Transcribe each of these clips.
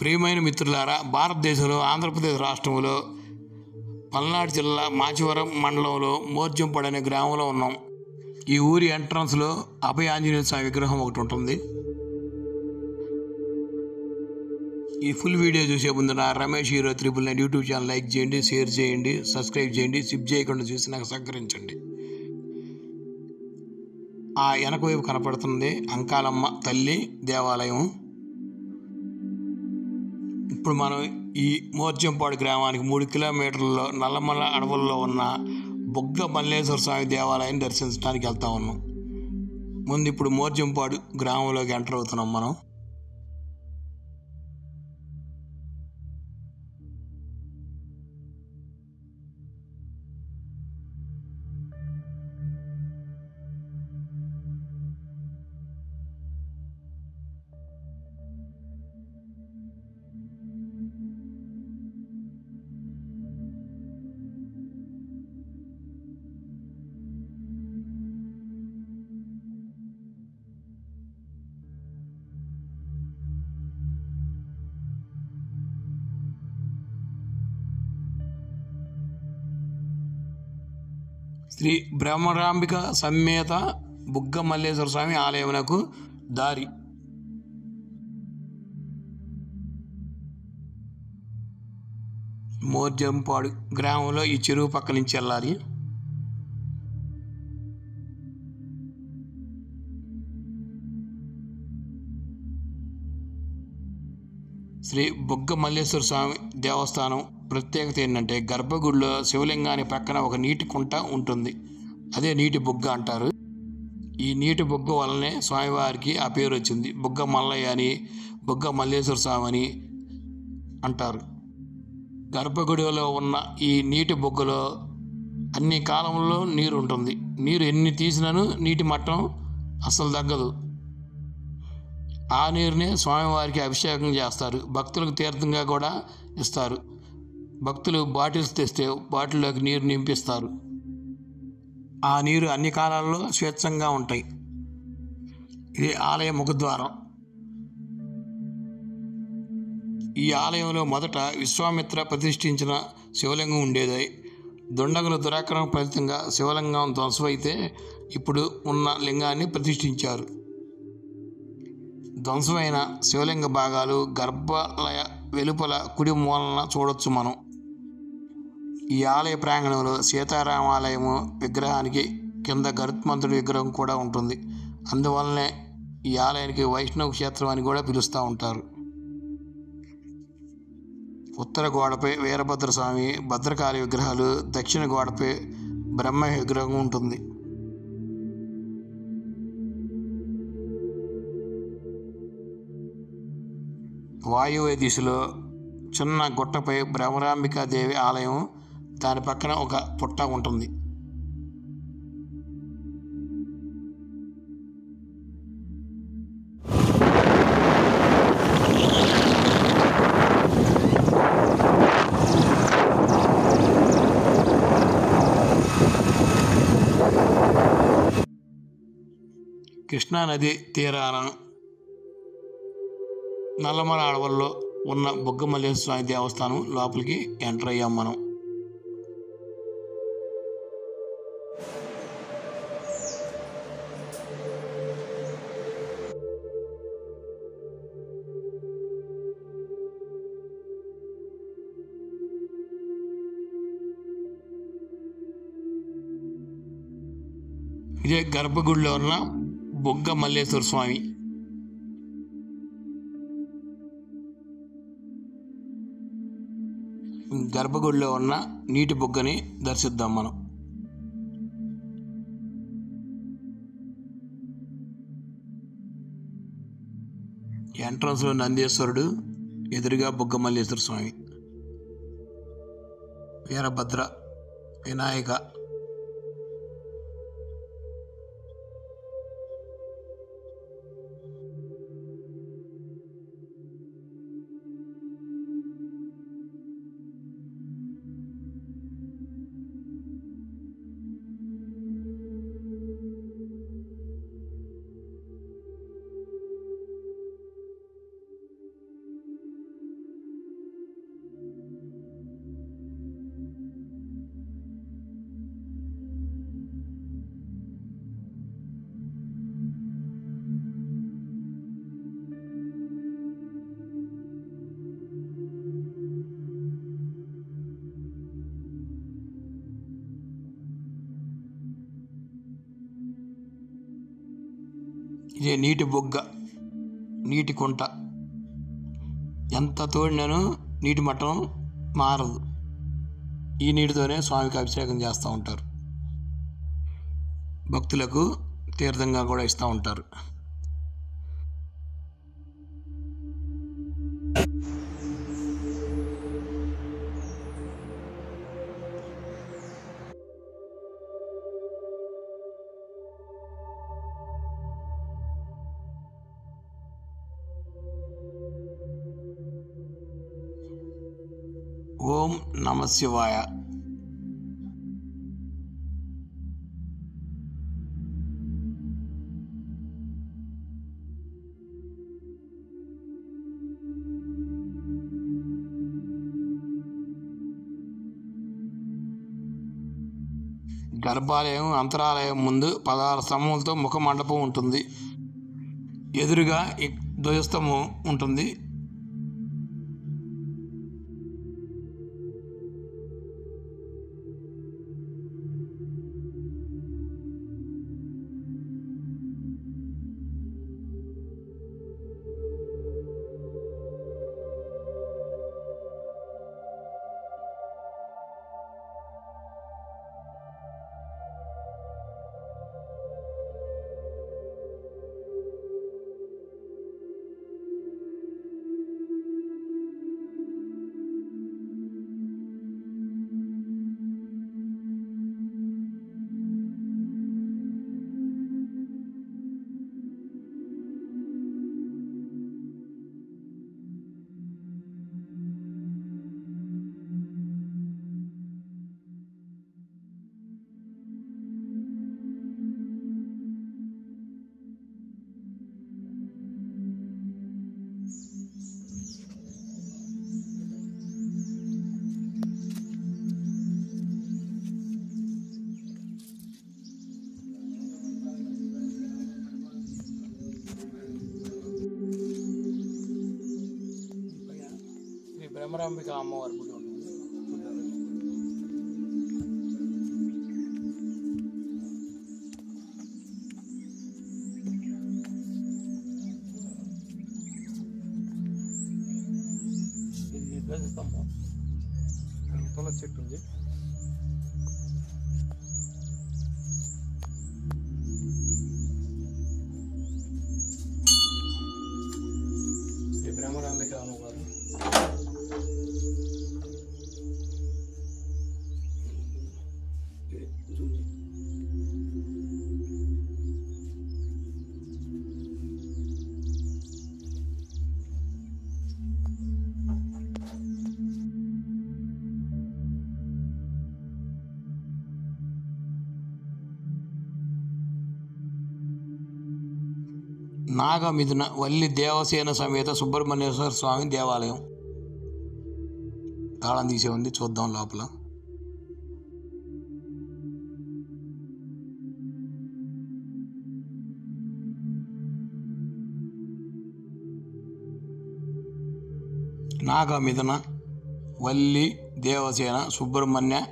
ప్రియమైన మిత్రులారా, భారతదేశంలో ఆంధ్రప్రదేశ్ రాష్ట్రంలో పల్నాడు జిల్లా మాచివరం మండలంలో మోర్జంపాడు అనే గ్రామంలో ఉన్నాం. ఈ ఊరి ఎంట్రన్స్లో అభయ ఆంజనేయ స్వామి విగ్రహం ఒకటి ఉంటుంది. ఈ ఫుల్ వీడియో చూసే ముందు నా Ramesh hero 999 YouTube channel like చేయండి, షేర్ చేయండి, సబ్స్క్రైబ్ చేయండి. సిప్ చేయకుండా చూసి నాకు సహకరించండి. ఆ వెనక వైపు కనపడుతుంది అంకాలమ్మ తల్లి దేవాలయం. ఇప్పుడు మనం ఈ మోర్జంపాడు గ్రామానికి 3 కిలోమీటర్లలో నల్లమల అడవుల్లో ఉన్న బుగ్గ మల్లేశ్వర స్వామి దేవాలయాన్ని దర్శించడానికి వెళ్తా ఉన్నాం. ముందు ఇప్పుడు మోర్జంపాడు గ్రామంలోకి ఎంటర్ అవుతున్నాం మనం. శ్రీ బ్రహ్మరాంబిక సమేత బుగ్గ మల్లేశ్వర స్వామి ఆలయమునకు దారి. మోర్జంపాడు గ్రామంలో ఈ చెరువు పక్క నుంచి వెళ్ళాలి. శ్రీ బుగ్గ మల్లేశ్వర స్వామి దేవస్థానం ప్రత్యేకత ఏంటంటే, గర్భగుడిలో శివలింగానికి పక్కన ఒక నీటి కుంట ఉంటుంది. అదే నీటి బుగ్గ అంటారు. ఈ నీటి బుగ్గ వల్లనే స్వామివారికి ఆ పేరు వచ్చింది. బుగ్గ మల్లయ్య అని, బుగ్గ మల్లేశ్వర స్వామి అని అంటారు. గర్భగుడిలో ఉన్న ఈ నీటి బుగ్గలో అన్ని కాలంలో నీరు ఉంటుంది. నీరు ఎన్ని తీసినాను నీటి మట్టం అస్సలు తగ్గదు. ఆ నీరునే స్వామివారికి అభిషేకం చేస్తారు. భక్తులకు తీర్థంగా కూడా ఇస్తారు. భక్తులు బాటిల్స్ తెస్తే బాటిల్లోకి నీరు నింపిస్తారు. ఆ నీరు అన్ని కాలాల్లో స్వేచ్ఛంగా ఉంటాయి. ఇది ఆలయ ముఖద్వారం. ఈ ఆలయంలో మొదట విశ్వామిత్ర ప్రతిష్ఠించిన శివలింగం ఉండేది. దుండగుల దురాక్రమణ ఫలితంగా శివలింగం ధ్వంసమైతే ఇప్పుడు ఉన్న లింగాన్ని ప్రతిష్ఠించారు. ధ్వంసమైన శివలింగ భాగాలు గర్భాలయ వెలుపల కుడి మూలన చూడొచ్చు మనం. ఈ ఆలయ ప్రాంగణంలో సీతారామాలయము విగ్రహానికి కింద గరుత్మంతుడి విగ్రహం కూడా ఉంటుంది. అందువల్లనే ఈ ఆలయానికి వైష్ణవ క్షేత్రం అని కూడా పిలుస్తూ ఉంటారు. ఉత్తర గోడపై వీరభద్రస్వామి, భద్రకాళి విగ్రహాలు, దక్షిణ గోడపై బ్రహ్మ విగ్రహం ఉంటుంది. వాయువ్య దిశలో చిన్న గుట్టపై బ్రహ్మరాంబికాదేవి ఆలయం, దాని పక్కన ఒక పుట్ట ఉంటుంది. కృష్ణానది తీరాన నల్లమల అడవుల్లో ఉన్న బుగ్గ మల్లేశ్వర స్వామి దేవస్థానం లోపలికి ఎంటర్ అయ్యాం మనం. ఇదే గర్భగుడిలో ఉన్న బుగ్గ మల్లేశ్వర స్వామి. గర్భగుడిలో ఉన్న నీటి బుగ్గని దర్శిద్దాం మనం. ఎంట్రన్స్లో నందీశ్వరుడు, ఎదురుగా బుగ్గ మల్లేశ్వర స్వామి, వీరభద్ర, వినాయక, ఇదే నీటి బొగ్గ, నీటి కుంట. ఎంత తోడినను నీటి మట్టం మారదు. ఈ నీటితోనే స్వామికి అభిషేకం చేస్తూ ఉంటారు. భక్తులకు తీర్థంగా కూడా ఇస్తూ ఉంటారు. ఓం నమ శివాయ. గర్భాలయం అంతరాలయం ముందు 16 స్తంభములతో ముఖ మండపం ఉంటుంది. ఎదురుగా ధ్వజస్తంభం ఉంటుంది. భ్రమరాంబిక అమ్మవారి గుడి ఉంటుంది. ఇది ధ్వజస్తంభం. తులసి చెట్టు ఉంది. శ్రీ భ్రమరాంబిక అమ్మవారు. నాగమిథున వల్లి దేవసేన సమేత సుబ్రహ్మణ్యేశ్వర స్వామి దేవాలయం. తాళం తీసే ఉంది, చూద్దాం లోపల. నాగమిథున వల్లి దేవసేన సుబ్రహ్మణ్య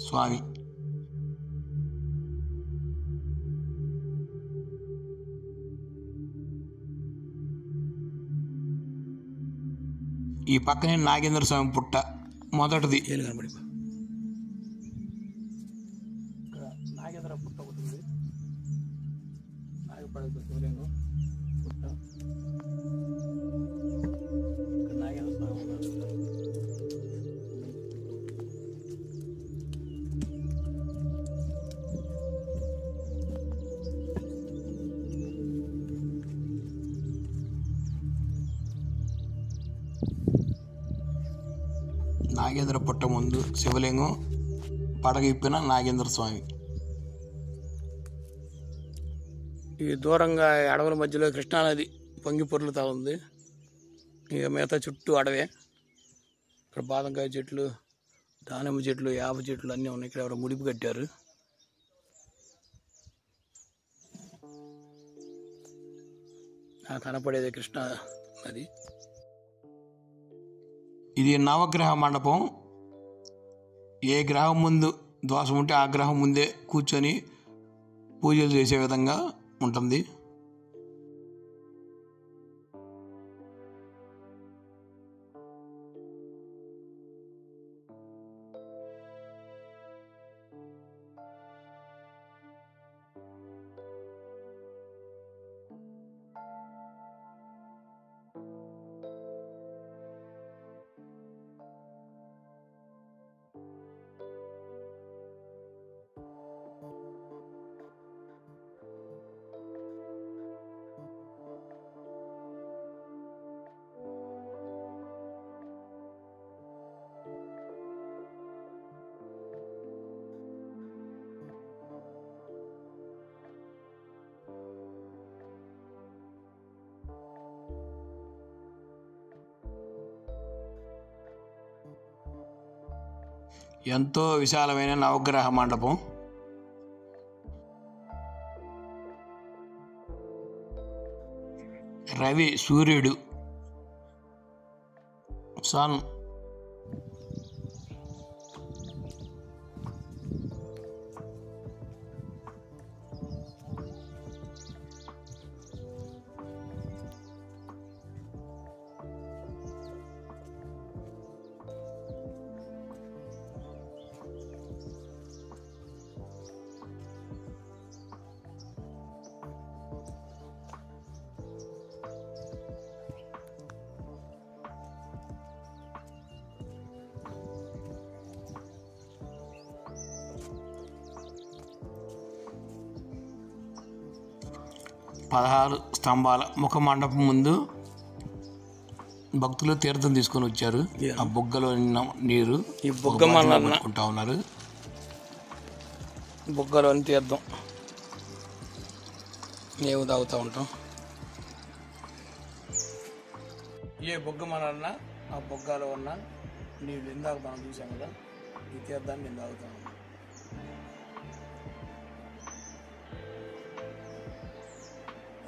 స్వామి. ఈ పక్కనే నాగేంద్ర స్వామి పుట్ట మొదటిది. నాగేంద్ర పుట్ట ఒకటి ఉంది. నాగపడ శివలింగం పుట్ట. నాగేంద్ర స్వామి నాగేంద్ర పుట్ట ముందు శివలింగం, పడగిప్పిన నాగేంద్ర స్వామి. ఈ దూరంగా అడవుల మధ్యలో కృష్ణానది పొంగి పొర్లుతూ ఉంది. ఇక మిగతా చుట్టూ అడవే. ఇక్కడ బాదంకాయ చెట్లు, దానిమ్మ చెట్లు, యాప చెట్లు అన్నీ ఉన్నాయి. ఇక్కడ ఎవరో ముడిపు కట్టారు. కనపడేది కృష్ణా నది. ఇది నవగ్రహ మండపం. ఏ గ్రహం ముందు దోషం ఉంటే ఆ గ్రహం ముందే కూర్చొని పూజలు చేసే విధంగా ఉంటుంది. ఎంతో విశాలమైన నవగ్రహ మండపం. రవి సూర్యుడు, సన్. పదహారు స్తంభాల ముఖ మండపం ముందు భక్తులు తీర్థం తీసుకొని వచ్చారు. ఆ బుగ్గలో నీరు ఈ బుగ్గ పట్టుకుంటా ఉన్నారు. బుగ్గలోని తీర్థం మేము తాగుతూ ఉంటాం. ఏ బుగ్గ మనన్నా ఆ బుగ్గలో ఉన్న నీళ్ళు ఇందాక మనం చూసాం కదా, ఈ తీర్థాన్ని నేను తాగుతాను.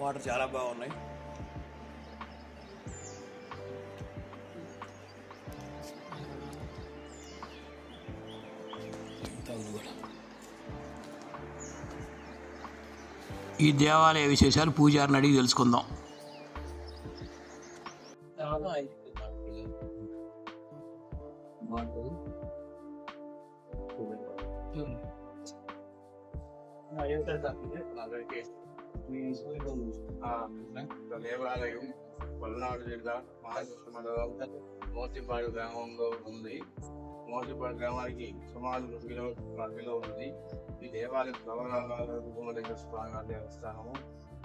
వాటర్ చాలా బాగున్నాయి. ఈ దేవాలయ విశేషాలు పూజారిని అడిగి తెలుసుకుందాం. దేవాలయం పల్నాడు జిల్లా మహారాష్ట్ర మండలం మోసిపాడు గ్రామంలో ఉంది. మోసిపాడు గ్రామానికి సుమారు 2 కిలోమీటర్ల ఉంది. ఈ దేవాలయం భూమలింగేశ్వర స్వామి వారి దేవస్థానము.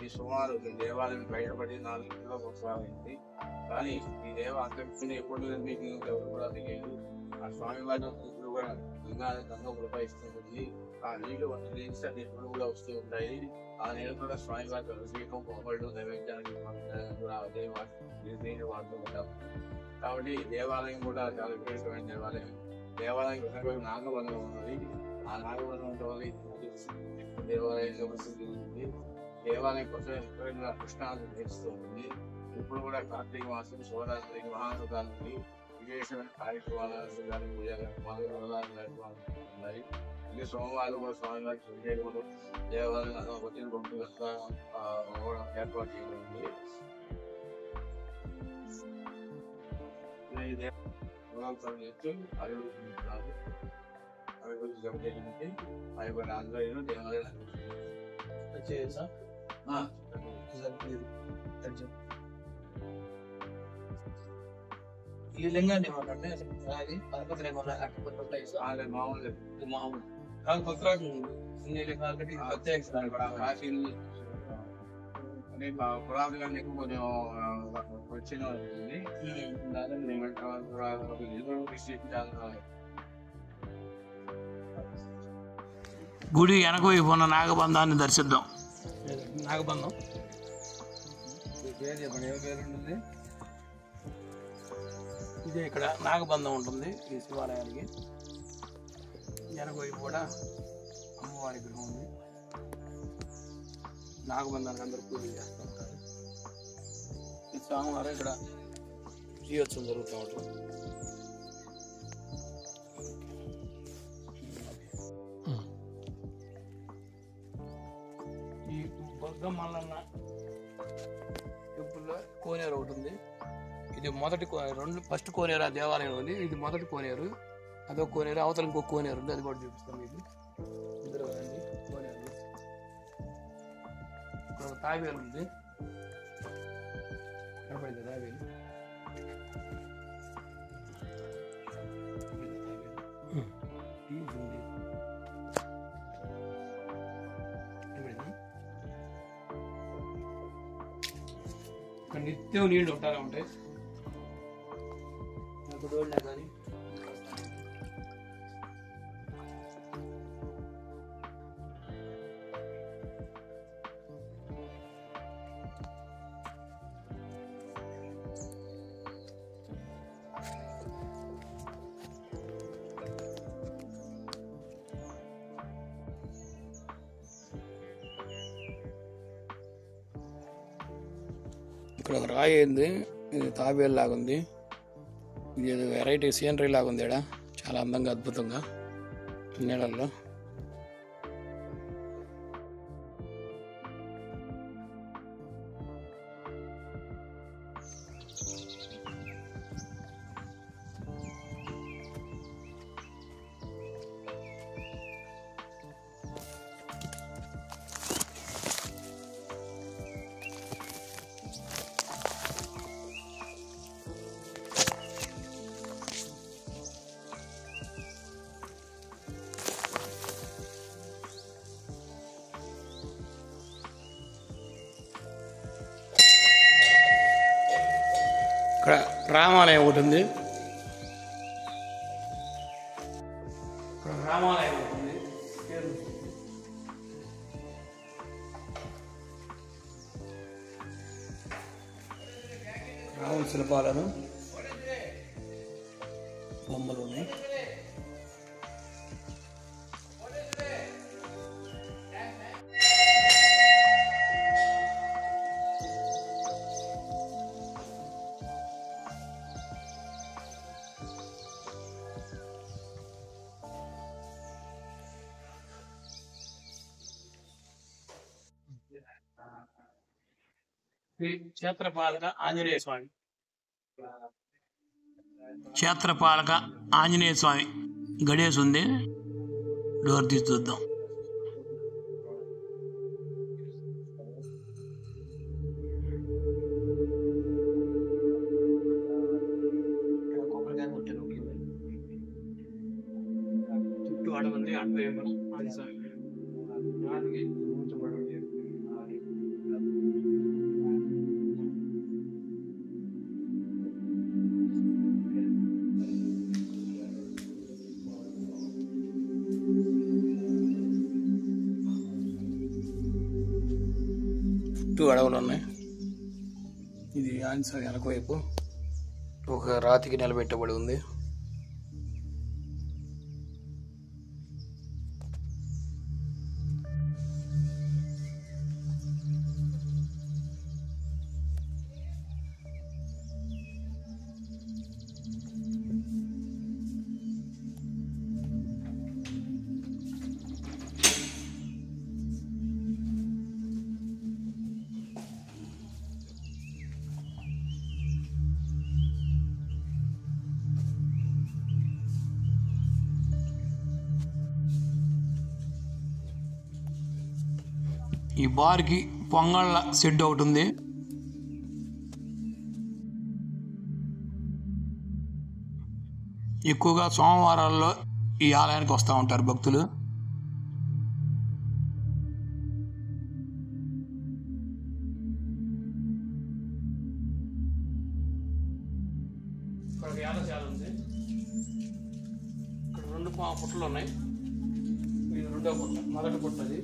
ఈ సుమారు ఈ దేవాలయం బయటపడి 4 కిలోమీటర్లు అయింది. కానీ ఈ అంతకుముందు ఎప్పుడు మీకు ఎవరు కూడా తెలియదు. ఆ స్వామి వారి కూడా గంగా కృపయిస్తుంది. ఆ నీళ్లు నీళ్ళు కూడా వస్తూ ఉంటాయి. ఆ నీళ్ళు కూడా స్వామి వారి అభిషేకం పొగళ్ళు నైవేద్యానికి నీళ్ళు వాడుతూ ఉంటాం. కాబట్టి దేవాలయం కూడా చాలా విశేషమైన దేవాలయం. దేవాలయం నాగబంధం ఉన్నది. ఆ నాగబంధం వల్ల దేవాలయంలో ప్రసిద్ధి ఉంది. దేవాలయం కోసం కృష్ణాన్ని నిర్వహిస్తూ ఉంది. ఇప్పుడు కూడా కార్తీక మాసం శివరాత్రికి మహాశివరాత్రికి విశేషమైన కార్యక్రమాలు పూజలు ఉన్నాయి. ఇది సోమవారం కూడా స్వామివారికి సుంకేరుడు దేవాలయం వచ్చిన పంపిణీ ఏర్పాటు చేయబడింది. అభివృద్ధి కమిటీ అయిపోయిన ఆంధ్రలో దేవాలయం ఈ లింగాన్ని ఏమంటే అది పరపతి లింగం మామూలు పురాతన కొంచెం వచ్చిన గుడి వెనక వైపు ఉన్న నాగబంధాన్ని దర్శిద్దాం. నాగబంధం పేరు ఇదే ఇక్కడ నాగబంధం ఉంటుంది. ఈ శివాలయానికి వెనక వైపు కూడా అమ్మవారి విగ్రహం ఉంది. నాగబంధానికి అందరూ పూజలు చేస్తూ ఉంటారు. ఈ సోమవారం ఇక్కడ జీవోత్సవం జరుగుతూ ఉంటుంది. ఈ బొగ్గ మల్లన్న టెంపుల్లో కోనేరు ఒకటి ఉంది. ఇది మొదటి ఫస్ట్ కోనేరు ఆ దేవాలయం ఉంది. ఇది మొదటి కోనేరు. అదొక కోనేరు, అవతల ఇంకో కోనేరు ఉంది. అది కూడా చూపిస్తాం మీకు. ఇద్దరు కోనేరు. ఇక్కడ ఒక తాబేలు ఉంది, కనపడింది తాబేలు. ఇక్కడ నిత్యం నీళ్లు ఉంటానే ఉంటాయి. రోడ్లే కానీ ఇక్కడ ఒక రాయి ఉంది, ఇది తాబేలు లాగా ఉంది. ఇది ఏదో వెరైటీ సీనరీ లాగా ఉంది. ఇక్కడ చాలా అందంగా అద్భుతంగా నీళ్ళల్లో. ఇక్కడ రామాలయం ఒకటి ఉంది. ఇక్కడ రామాలయం ఒకటి ఉంది. రాముని శిల్పాలను బొమ్మలు ఉన్నాయి. క్షేత్రపాలక ఆంజనేయ స్వామి. క్షేత్రపాలక ఆంజనేయ స్వామి గడేసి ఉంది. డోర్ తీసి చూద్దాం. చుట్టూ అడవుంది. అడవి అడవులు ఉన్నాయి. ఇది ఆంజనేయ వెనక వైపు ఒక రాతికి నిలబెట్టబడి ఉంది. ఈ బార్కి పొంగళ్ళ షెడ్ ఒకటి ఉంది. ఎక్కువగా సోమవారాల్లో ఈ ఆలయానికి వస్తూ ఉంటారు భక్తులు. ఇక్కడ యాలశాల ఉంది. ఇక్కడ 2 పుట్టలు ఉన్నాయి. ఇది 2వ పుట్ట. మొదటి పుట్టది.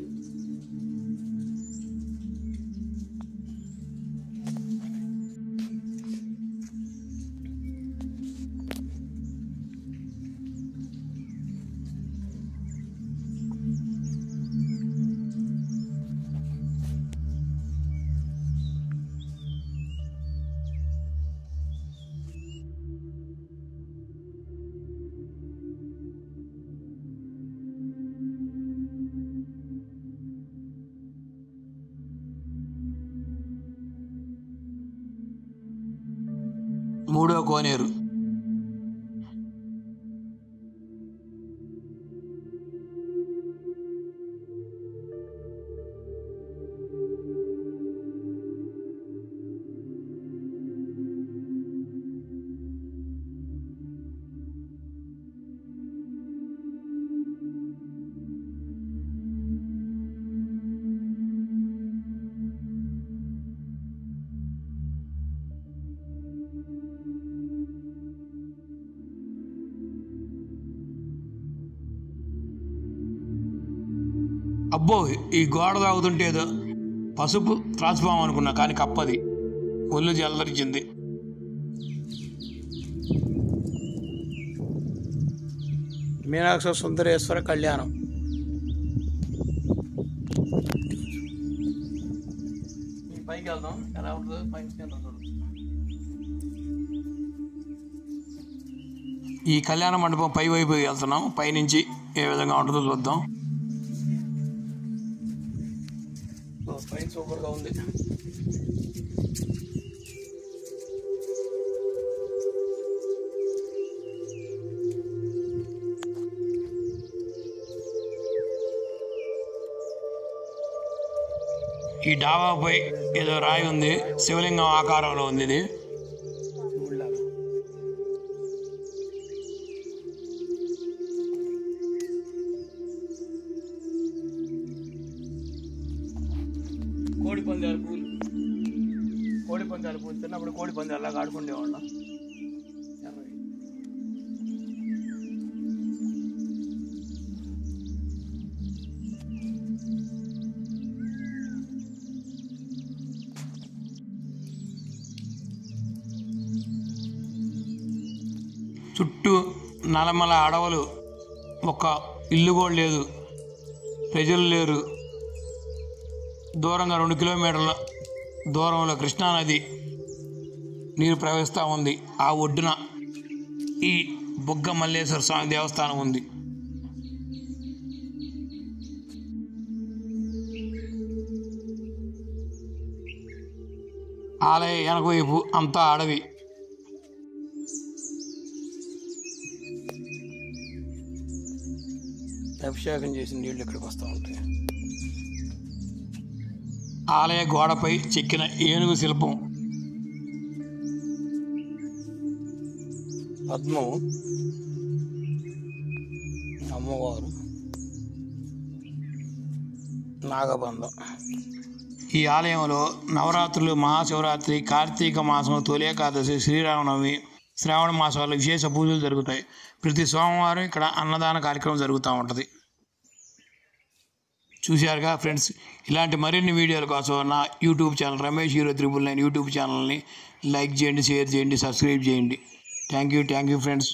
మూడో కోనేరు. అబ్బో, ఈ గోడ తాగుతుంటే ఏదో పసుపు త్రాసుపాము అనుకున్నా, కానీ కప్పది. ఒళ్ళు జల్లరించింది. మీనాక్ష సుందరేశ్వర కళ్యాణం. పైకి వెళ్దాం, ఎలా ఉంటుందో పైకి చూడండి. ఈ కళ్యాణ మండపం పై వైపు వెళ్తున్నాం. పైనుంచి ఏ విధంగా ఉంటుందో చూద్దాం. పైన సూపర్గా ఉంది. ఈ డాబాపై ఏదో రాయి ఉంది, శివలింగం ఆకారంలో ఉంది. ఇది కోడి పందాలు పూలు తిన్నప్పుడు కోడి పందాలాగా ఆడుకుండేవాళ్ళం. చుట్టూ నల్లమల అడవులు, ఒక ఇల్లు కూడా లేదు, ప్రజలు లేరు. దూరంగా 2 కిలోమీటర్ల దూరంలో కృష్ణానది నీరు ప్రవహిస్తూ ఉంది. ఆ ఒడ్డున ఈ బుగ్గ మల్లేశ్వర స్వామి దేవస్థానం ఉంది. ఆలయ వెనక వైపు అంతా అడవి. అభిషేకం చేసిన నీళ్ళు ఇక్కడికి వస్తూ ఉంటాయి. ఆలయ గోడపై చెక్కిన ఏనుగు శిల్పం, పద్మం, అమ్మవారు, నాగబంధం. ఈ ఆలయంలో నవరాత్రులు, మహాశివరాత్రి, కార్తీక మాసం, తొలి ఏకాదశి, శ్రీరామనవమి, శ్రావణ మాసాల్లో విశేష పూజలు జరుగుతాయి. ప్రతి సోమవారం ఇక్కడ అన్నదాన కార్యక్రమం జరుగుతూ ఉంటుంది. చూశారుగా ఫ్రెండ్స్, ఇలాంటి మరిన్ని వీడియోల కోసం నా YouTube channel Ramesh hero 999 YouTube ఛానల్ని లైక్ చేయండి, షేర్ చేయండి, సబ్స్క్రైబ్ చేయండి. Thank you friends.